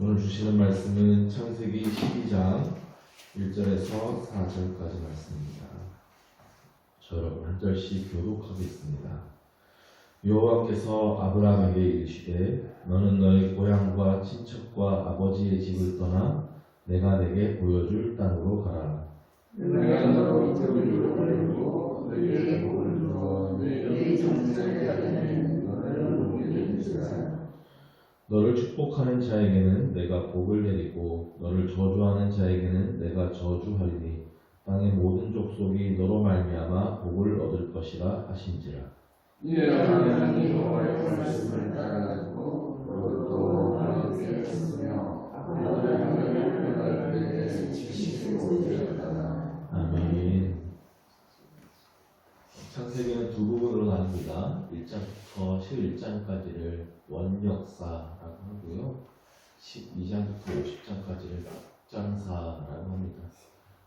오늘 주시는 말씀은 창세기 12장 1절에서 4절까지 말씀입니다. 저 여러분 한 절씩 교독하겠습니다. 여호와께서 아브라함에게 이르시되 너는 너의 고향과 친척과 아버지의 집을 떠나 내가 내게 보여줄 땅으로 가라. 내가 너로 이름을 보내고 너희에게 복을 주어 너희 정착에 하려는 너를 복을 주시라. 너를 축복하는 자에게는 내가 복을 내리고 너를 저주하는 자에게는 내가 저주하리니 땅의 모든 족속이 너로 말미암아 복을 얻을 것이라 하신지라. 이에 하나님이 여호와의 말씀을 따라가고 또 하나님께 했으며 너를 하나님의 그에게 지키시고 되었다. 아멘. 창세기는 두 부분으로 나눕니다. 1장부터 11장까지를 원역사라고 하고요. 12장부터 50장까지를 역장사라고 합니다.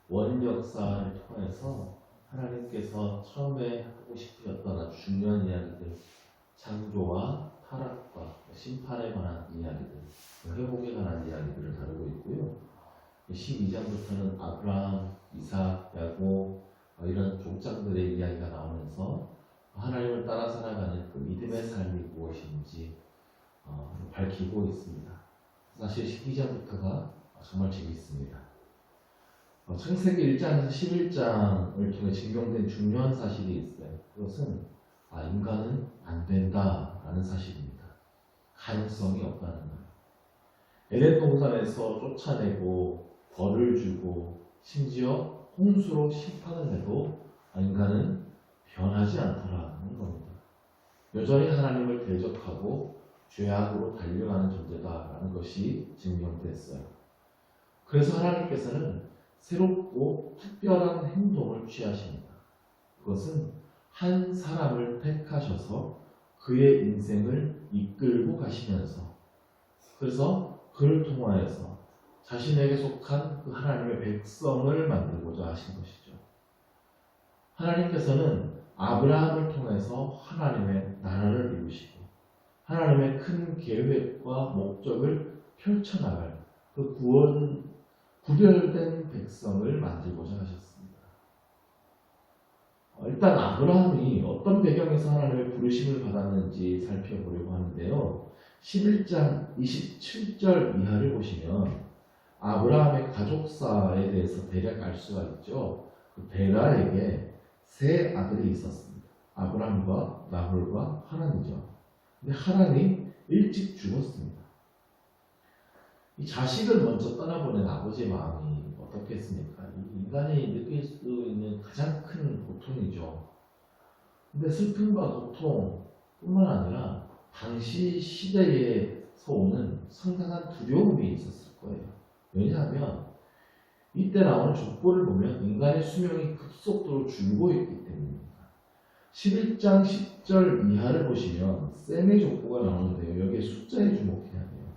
원역사를 통해서 하나님께서 처음에 하고 싶으셨던 아주 중요한 이야기들, 창조와 타락과 심판에 관한 이야기들, 회복에 관한 이야기들을 다루고 있고요. 12장부터는 아브라함, 이삭, 야곱 이런 족장들의 이야기가 나오면서 하나님을 따라 살아가는 그 믿음의 삶이 무엇인지 밝히고 있습니다. 사실 12장부터가 정말 재미있습니다. 창세기 1장에서 11장을 통해 증명된 중요한 사실이 있어요. 그것은 인간은 안 된다라는 사실입니다. 가능성이 없다는 거예요. 에덴 동산에서 쫓아내고 벌을 주고 심지어 홍수로 심판을 해도 인간은 변하지 않더라는 겁니다. 여전히 하나님을 대적하고 죄악으로 달려가는 존재다라는 것이 증명됐어요. 그래서 하나님께서는 새롭고 특별한 행동을 취하십니다. 그것은 한 사람을 택하셔서 그의 인생을 이끌고 가시면서 그래서 그를 통하여서 자신에게 속한 그 하나님의 백성을 만들고자 하신 것이죠. 하나님께서는 아브라함을 통해서 하나님의 나라를 이루시고 하나님의 큰 계획과 목적을 펼쳐나갈 그 구별된 백성을 만들고자 하셨습니다. 일단 아브라함이 어떤 배경에서 하나님의 부르심을 받았는지 살펴보려고 하는데요. 11장 27절 이하를 보시면 아브라함의 가족사에 대해서 대략 알 수가 있죠. 그 데라에게 세 아들이 있었습니다. 아브라함과 나홀과 하란이죠. 근데 하란이 일찍 죽었습니다. 이 자식을 먼저 떠나보낸 아버지의 마음이 어떻겠습니까? 인간이 느낄 수 있는 가장 큰 고통이죠. 근데 슬픔과 고통뿐만 아니라 당시 시대에서 오는 상당한 두려움이 있었을 거예요. 왜냐하면 이때 나오는 족보를 보면 인간의 수명이 급속도로 줄고 있기 때문입니다. 11장 10절 이하를 보시면 셈의 족보가 나오는데요. 여기에 숫자에 주목해야 돼요.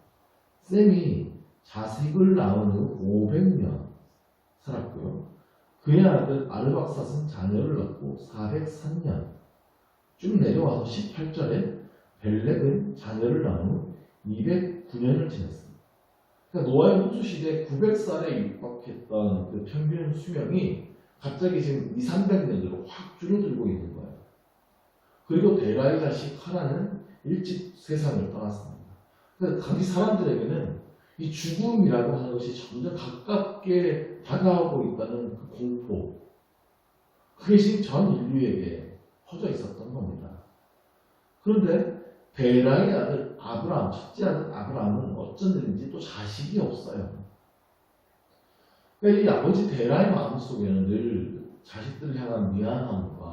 셈이 자식을 낳은 후 500년 살았고요. 그의 아들 아르박삿은 자녀를 낳고 403년 쭉 내려와서 18절에 벨렉은 자녀를 낳은 후 209년을 지냈습니다. 그러니까 노아의 홍수 시대 900살에 육박했던 그 평균 수명이 갑자기 지금 200~300년으로 확 줄어들고 있는 거예요. 그리고 데라의 자식 하란은 일찍 세상을 떠났습니다. 그러니까 당시 사람들에게는 이 죽음이라고 하는 것이 점점 가깝게 다가오고 있다는 그 공포, 그게 지금 전 인류에게 퍼져 있었던 겁니다. 그런데 데라의 아들 아브라함, 첫째 아들 아브라함은 어쩐 일인지 또 자식이 없어요. 그러니까 이 아버지 데라의 마음속에는 늘 자식들을 향한 미안함과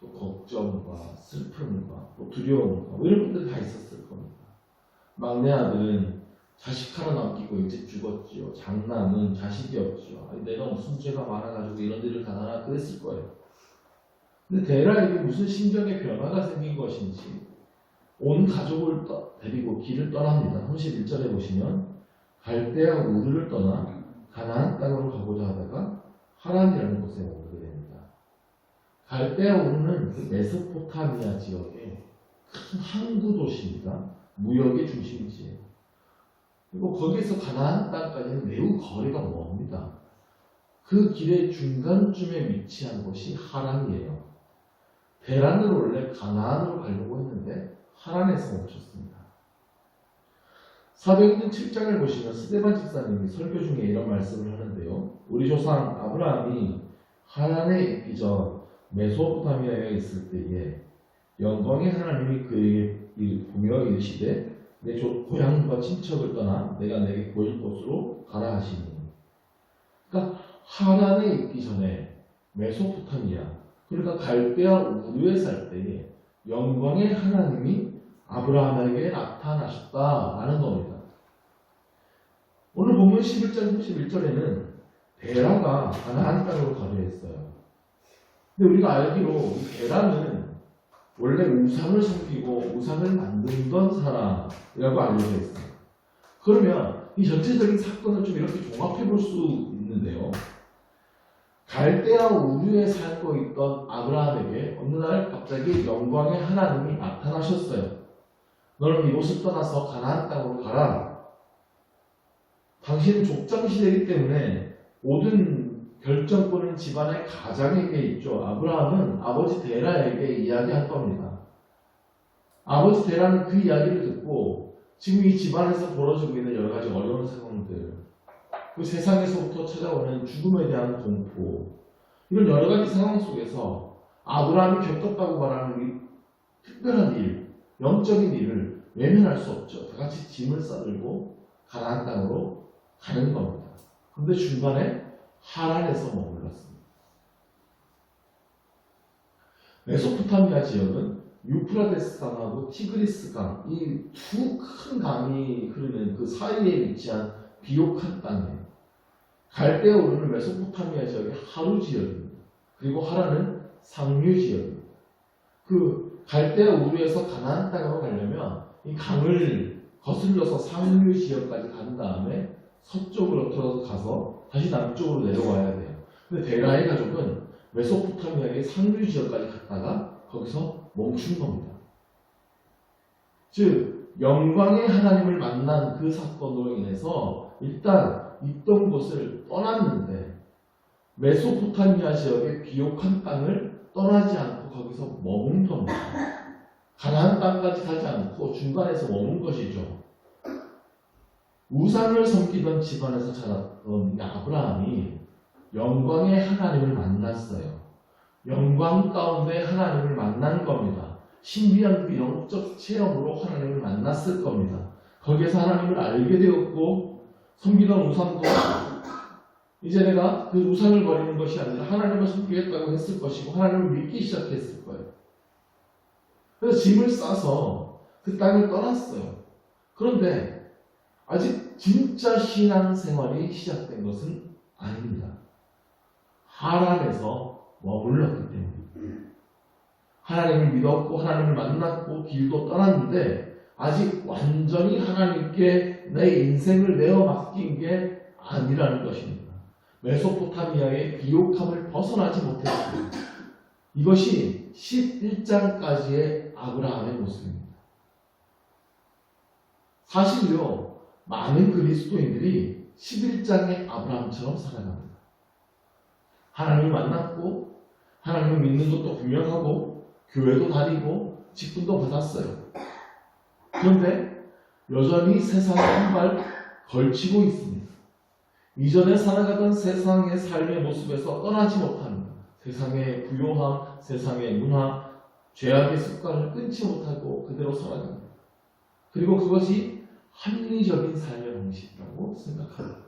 또 걱정과 슬픔과 또 두려움과 이런 것들이 다 있었을 겁니다. 막내 아들은 자식 하나 남기고 일찍 죽었지요. 장남은 자식이 없지요. 내가 무슨 죄가 많아가지고 이런 일을 당하나 그랬을 거예요. 근데 데라에게 무슨 심정의 변화가 생긴 것인지 온 가족을 데리고 길을 떠납니다. 31절에 보시면 갈대아 우르를 떠나 가나안 땅으로 가고자 하다가 하란이라는 곳에 오르게 됩니다. 갈대아 우르는 그 메소포타미아 지역의 큰 항구 도시입니다. 무역의 중심지예요. 그리고 거기에서 가나안 땅까지는 매우 거리가 멉니다. 그 길의 중간쯤에 위치한 곳이 하란이에요. 대란으로 원래 가나안으로 가려고 했는데 하란에서 멈췄습니다. 사도행전 7장을 보시면 스데반 집사님이 설교 중에 이런 말씀을 하는데요. 우리 조상 아브라함이 하란에 있기 전 메소포타미아에 있을 때에 영광의 하나님이 그에게 보며 이르시되 내 고향과 친척을 떠나 내가 내게 보일 곳으로 가라 하시니. 그러니까 하란에 있기 전에 메소포타미아, 그러니까 갈대아 우르에 살 때에 영광의 하나님이 아브라함에게 나타나셨다라는 겁니다. 오늘 보면 11장 31절에는 데라가 가나안 땅으로 가려 했어요. 근데 우리가 알기로 이 데라는 원래 우상을 섬기고 우상을 만들던 사람이라고 알려져 있어요. 그러면 이 전체적인 사건을 좀 이렇게 종합해 볼 수 있는데요. 갈대아 우르에 살고 있던 아브라함에게 어느 날 갑자기 영광의 하나님이 나타나셨어요. 너는 이곳을 떠나서 가나안 땅으로 가라. 당신은 족장시대이기 때문에 모든 결정권은 집안의 가장에게 있죠. 아브라함은 아버지 데라에게 이야기할 겁니다. 아버지 데라는 그 이야기를 듣고 지금 이 집안에서 벌어지고 있는 여러 가지 어려운 상황들, 그 세상에서부터 찾아오는 죽음에 대한 공포, 이런 여러 가지 상황 속에서 아브라함이 겪었다고 말하는 이 특별한 일, 영적인 일을 외면할 수 없죠. 다 같이 짐을 싸들고 가나안 땅으로 가는 겁니다. 그런데 중간에 하란에서 머물렀습니다. 메소포타미아 지역은 유프라데스 강하고 티그리스 강, 이 두 큰 강이 흐르는 그 사이에 위치한 비옥한 땅이에요. 갈대아 우르는 메소포타미아 지역의 하루 지역입니다. 그리고 하란은 상류 지역입니다. 그 갈대아 우르에서 가나안 땅으로 가려면 이 강을 거슬러서 상류 지역까지 간 다음에 서쪽으로 들어가서 다시 남쪽으로 내려와야 돼요. 근데 데라의 가족은 메소포타미아의 상류 지역까지 갔다가 거기서 멈춘 겁니다. 즉 영광의 하나님을 만난 그 사건으로 인해서 일단 있던 곳을 떠났는데 메소포타미아 지역의 비옥한 땅을 떠나지 않고 거기서 머문 겁니다. 가나안 땅까지 가지 않고 중간에서 머문 것이죠. 우상을 섬기던 집안에서 자랐던 아브라함이 영광의 하나님을 만났어요. 영광 가운데 하나님을 만난 겁니다. 신비한 그 영적 체험으로 하나님을 만났을 겁니다. 거기에서 하나님을 알게 되었고 섬기던 우상도 이제 내가 그 우상을 버리는 것이 아니라 하나님을 섬기겠다고 했을 것이고 하나님을 믿기 시작했을 거예요. 그래서 짐을 싸서 그 땅을 떠났어요. 그런데 아직 진짜 신앙 생활이 시작된 것은 아닙니다. 하란에서 머물렀기 때문에 하나님을 믿었고 하나님을 만났고 길도 떠났는데 아직 완전히 하나님께 내 인생을 내어 맡긴 게 아니라는 것입니다. 메소포타미아의 비옥함을 벗어나지 못했습니다. 이것이 11장까지의 아브라함의 모습입니다. 사실요, 많은 그리스도인들이 11장의 아브라함처럼 살아갑니다. 하나님을 만났고 하나님을 믿는 것도 분명하고 교회도 다니고 직분도 받았어요. 그런데 여전히 세상에 한 발 걸치고 있습니다. 이전에 살아가던 세상의 삶의 모습에서 떠나지 못합니다. 세상의 부요함, 세상의 문화, 죄악의 습관을 끊지 못하고 그대로 살아갑니다. 그리고 그것이 합리적인 삶의 방식이라고 생각합니다.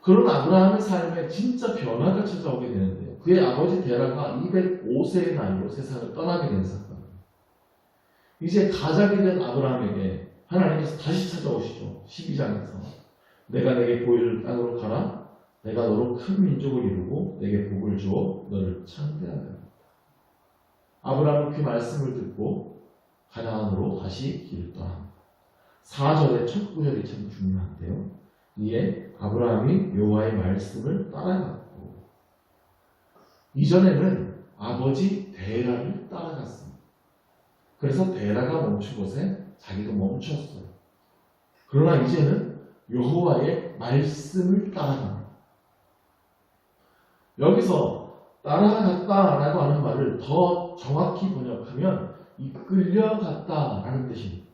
그런 아브라함의 삶에 진짜 변화가 찾아오게 되는데요. 그의 아버지 데라가 205세의 나이로 세상을 떠나게 된 사건입니다. 이제 가장이 된 아브라함에게 하나님께서 다시 찾아오시죠. 12장에서 내가 내게 보일 땅으로 가라. 내가 너로 큰 민족을 이루고 내게 복을 주어 너를 창대하리라. 아브라함은 그 말씀을 듣고 가나안으로 다시 길을 떠납니다. 4절의 첫 구절이 참 중요한데요. 이에 아브라함이 여호와의 말씀을 따라갔고, 이전에는 아버지 데라를 따라갔습니다. 그래서 데라가 멈춘 곳에 자기도 멈췄어요. 그러나 이제는 여호와의 말씀을 따라갑니다. 여기서 따라갔다라고 하는 말을 더 정확히 번역하면 이끌려갔다라는 뜻입니다.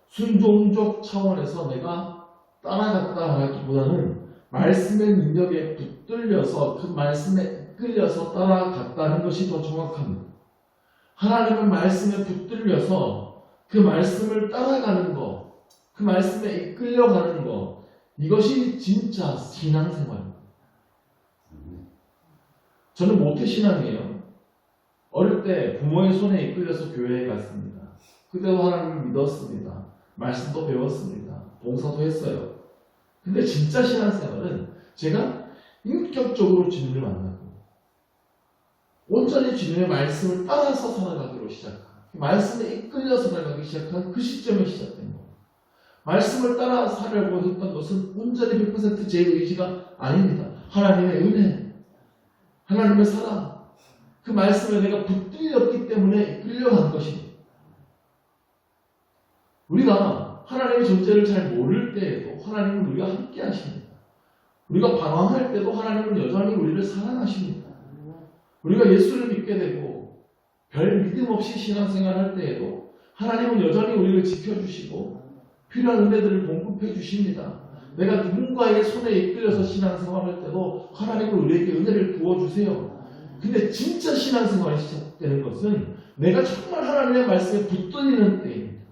순종적 차원에서 내가 따라갔다라기보다는 말씀의 능력에 붙들려서 그 말씀에 이끌려서 따라갔다는 것이 더 정확합니다. 하나님의 말씀에 붙들려서 그 말씀을 따라가는 것, 그 말씀에 이끌려가는 것, 이것이 진짜 신앙생활입니다. 저는 모태신앙이에요. 어릴 때 부모의 손에 이끌려서 교회에 갔습니다. 그때도 하나님을 믿었습니다. 말씀도 배웠습니다. 봉사도 했어요. 근데 진짜 신앙생활은 제가 인격적으로 주님을 만나고 온전히 주님의 말씀을 따라서 살아가기로 시작한, 말씀에 이끌려 살아가기 시작한 그 시점에 시작된 겁니다. 말씀을 따라 살려고 했던 것은 온전히 100% 제 의지가 아닙니다. 하나님의 은혜, 하나님의 사랑, 그 말씀에 내가 붙들렸기 때문에 이끌려간 것입니다. 우리가 하나님의 존재를 잘 모를 때에도 하나님은 우리가 함께 하십니다. 우리가 방황할 때도 하나님은 여전히 우리를 사랑하십니다. 우리가 예수를 믿게 되고 별 믿음 없이 신앙생활할 때에도 하나님은 여전히 우리를 지켜주시고 필요한 은혜들을 공급해 주십니다. 내가 누군가의 손에 이끌려서 신앙생활할 때도 하나님은 우리에게 은혜를 부어주세요. 근데 진짜 신앙생활이 시작되는 것은 내가 정말 하나님의 말씀에 붙들리는 때입니다.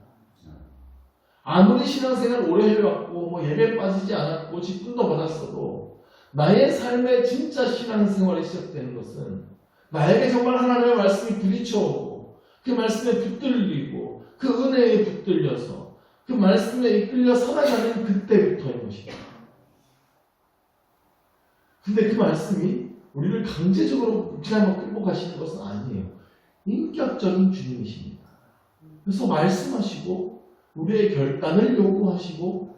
아무리 신앙생활을 오래 해왔고 예배 빠지지 않았고 직분도 받았어도 나의 삶의 진짜 신앙생활이 시작되는 것은 나에게 정말 하나님의 말씀이 부딪혀오고 그 말씀에 붙들리고 그 은혜에 붙들려서 그 말씀에 이끌려 살아가는 그때부터인 것입니다. 근데 그 말씀이 우리를 강제적으로 그냥 끌고 가시는 것은 아니에요. 인격적인 주님이십니다. 그래서 말씀하시고 우리의 결단을 요구하시고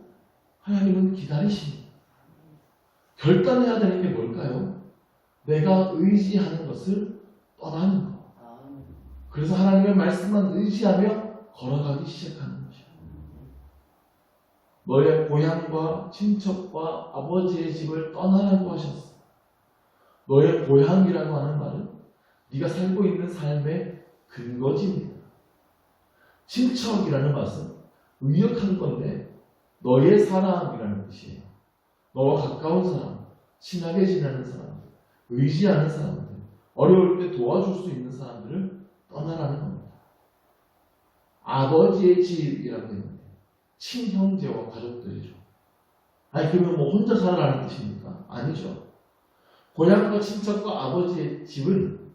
하나님은 기다리십니다. 결단해야 되는 게 뭘까요? 내가 의지하는 것을 떠나는 것. 그래서 하나님의 말씀만 의지하며 걸어가기 시작하는 것이에요. 너의 고향과 친척과 아버지의 집을 떠나라고 하셨어. 너의 고향이라고 하는 말은 네가 살고 있는 삶의 근거지입니다. 친척이라는 것은 의역한 건데 너의 사람이라는 뜻이에요. 너와 가까운 사람, 친하게 지내는 사람, 의지하는 사람들, 어려울 때 도와줄 수 있는 사람들을 떠나라는 겁니다. 아버지의 집이라고 했는데 친형제와 가족들이죠. 아니 그러면 혼자 살아라는 뜻입니까? 아니죠. 고향과 친척과 아버지의 집은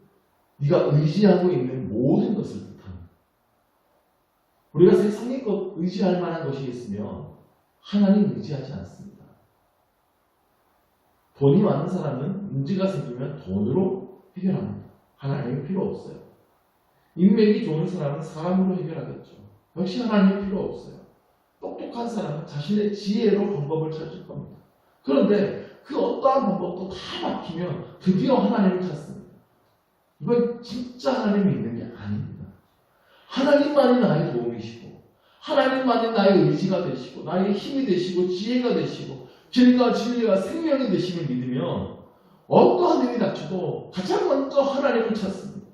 네가 의지하고 있는 모든 것을 뜻합니다. 우리가 세상의 것 의지할 만한 것이 있으면 하나님 의지하지 않습니다. 돈이 많은 사람은 문제가 생기면 돈으로 해결합니다. 하나님이 필요 없어요. 인맥이 좋은 사람은 사람으로 해결하겠죠. 역시 하나님이 필요 없어요. 똑똑한 사람은 자신의 지혜로 방법을 찾을 겁니다. 그런데 그 어떠한 방법도 다 막히면 드디어 하나님을 찾습니다. 이건 진짜 하나님이 있는 게 아닙니다. 하나님만이 나의 도움이시고 하나님만이 나의 의지가 되시고 나의 힘이 되시고 지혜가 되시고 길과 진리와 생명이 되심을 믿으면 어떠한 일이 닥쳐도 가장 먼저 하나님을 찾습니다.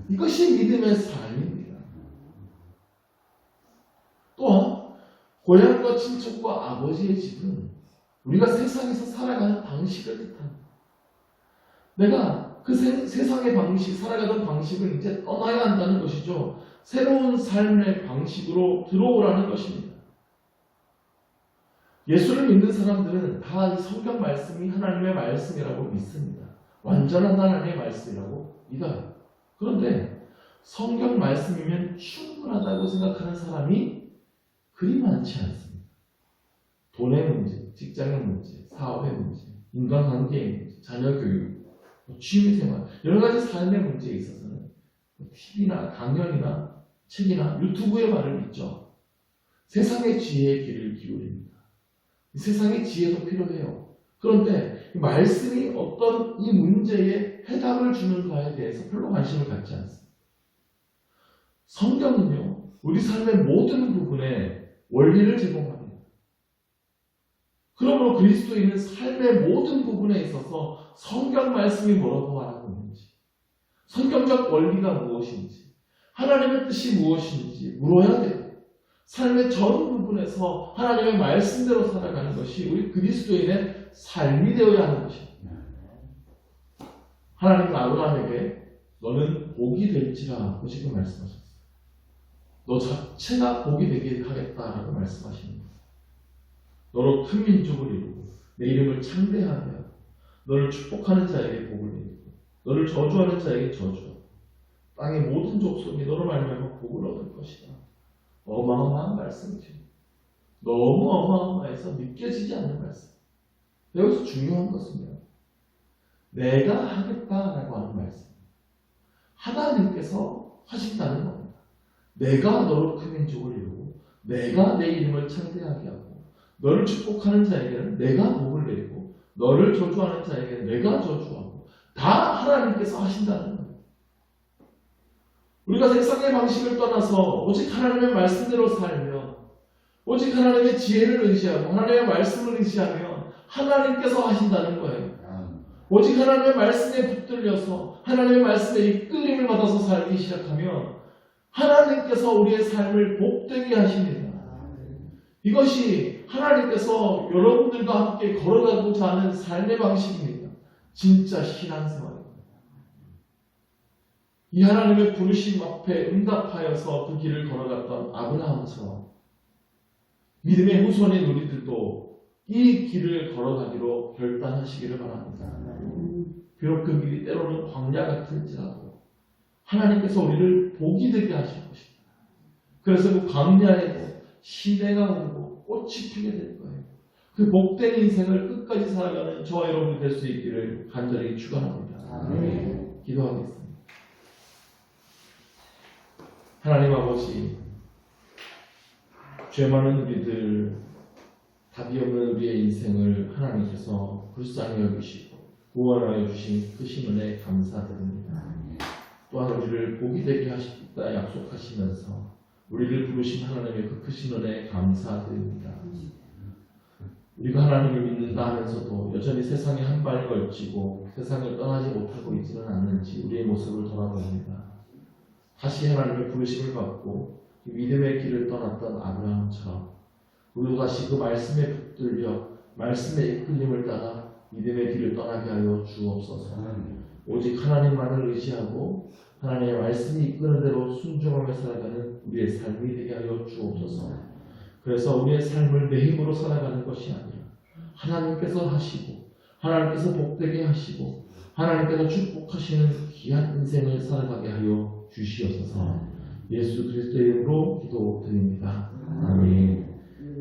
이것이 믿음의 삶입니다. 또한 고향과 친척과 아버지의 집은 우리가 세상에서 살아가는 방식을 뜻합니다. 내가 그 세상의 방식, 살아가던 방식을 이제 떠나야 한다는 것이죠. 새로운 삶의 방식으로 들어오라는 것입니다. 예수를 믿는 사람들은 다 이 성경 말씀이 하나님의 말씀이라고 믿습니다. 완전한 하나님의 말씀이라고 믿어요. 그런데 성경 말씀이면 충분하다고 생각하는 사람이 그리 많지 않습니다. 돈의 문제, 직장의 문제, 사업의 문제, 인간관계의 문제, 자녀 교육, 취미생활, 여러 가지 삶의 문제에 있어서는 TV나 강연이나 책이나 유튜브의 말을 믿죠. 세상의 지혜의 귀를 기울입니다. 세상의 지혜도 필요해요. 그런데 이 말씀이 어떤 이 문제에 해답을 주는가에 대해서 별로 관심을 갖지 않습니다. 성경은요, 우리 삶의 모든 부분에 원리를 제공합니다. 그러므로 그리스도인은 삶의 모든 부분에 있어서 성경 말씀이 뭐라고 말하고 있는지, 성경적 원리가 무엇인지, 하나님의 뜻이 무엇인지 물어야 돼요. 삶의 전 부분에서 하나님의 말씀대로 살아가는 것이 우리 그리스도인의 삶이 되어야 하는 것입니다. 하나님은 아브라함에게 너는 복이 될지라고 지금 말씀하셨어요. 너 자체가 복이 되게 하겠다라고 말씀하십니다. 너로 큰 민족을 이루고 내 이름을 창대하게 하고 너를 축복하는 자에게 복을 내리고 너를 저주하는 자에게 저주하고 땅의 모든 족속이 너로 말미암아 복을 얻을 것이다. 어마어마한 말씀이죠. 너무 어마어마해서 믿겨지지 않는 말씀. 여기서 중요한 것은요, 내가 하겠다라고 하는 말씀. 하나님께서 하신다는 겁니다. 내가 너로 큰 민족을 이루고 내가 내 이름을 창대하게 하고 너를 축복하는 자에게는 내가 복을 내리고 너를 저주하는 자에게는 내가 저주하고 다 하나님께서 하신다는 거예요. 우리가 세상의 방식을 떠나서 오직 하나님의 말씀대로 살며 오직 하나님의 지혜를 의지하고 하나님의 말씀을 의지하면 하나님께서 하신다는 거예요. 오직 하나님의 말씀에 붙들려서 하나님의 말씀에 이끌림을 받아서 살기 시작하면 하나님께서 우리의 삶을 복되게 하십니다. 이것이 하나님께서 여러분들과 함께 걸어가고자 하는 삶의 방식입니다. 진짜 신앙생활입니다. 이 하나님의 부르심 앞에 응답하여서 그 길을 걸어갔던 아브라함처럼 믿음의 후손인 우리들도 이 길을 걸어가기로 결단하시기를 바랍니다. 비록 그 길이 때로는 광야 같을지라도 하나님께서 우리를 복이 되게 하실 것입니다. 그래서 그 광야에도 시내가 오르고 꽃이 피게 될 거예요. 그 복된 인생을 끝까지 살아가는 저와 여러분이 될 수 있기를 간절히 축원합니다. 기도하겠습니다. 하나님 아버지, 죄 많은 우리들, 답이 없는 우리의 인생을 하나님께서 불쌍히 여기시고 구원하여 주신 크신 은혜에 감사드립니다. 또한 우리를 복이 되게 하시겠다 약속하시면서 우리를 부르신 하나님의 그 크신 은혜에 감사드립니다. 우리가 하나님을 믿는다 하면서도 여전히 세상에 한 발 걸치고 세상을 떠나지 못하고 있지는 않는지 우리의 모습을 돌아봅니다. 다시 하나님의 부르심을 받고 믿음의 길을 떠났던 아브라함처럼 우리도 다시 그 말씀에 붙들려 말씀의 이끌림을 따라 믿음의 길을 떠나게 하여 주옵소서. 오직 하나님만을 의지하고 하나님의 말씀이 이끄는 대로 순종하며 살아가는 우리의 삶이 되게 하여 주옵소서. 그래서 우리의 삶을 내 힘으로 살아가는 것이 아니라 하나님께서 하시고 하나님께서 복되게 하시고 하나님께서 축복하시는 귀한 인생을 살아가게 하여 주시옵소서. 예수 그리스도의 이름으로 기도드립니다. 아멘.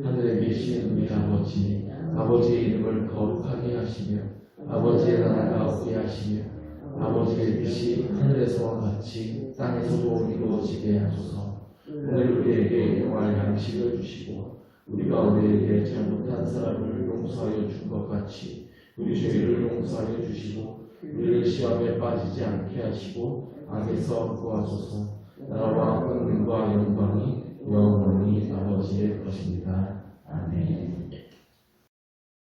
하늘에 계신 우리 아버지, 아버지의 이름을 거룩하게 하시며 아버지의 나라가 오게 하시며 아버지의 뜻이 하늘에서와 같이 땅에서도 이루어지게 하소서. 오늘 우리에게 영원한 양식을 주시고 우리가 우리에게 잘못한 사람을 용서하여 준 것 같이 우리 죄를 용서하여 주시고 우리를 시험에 빠지지 않게 하시고 악에서 구하소서. 나라와 권능과 영광이 영원히 아버지의 것입니다. 아멘.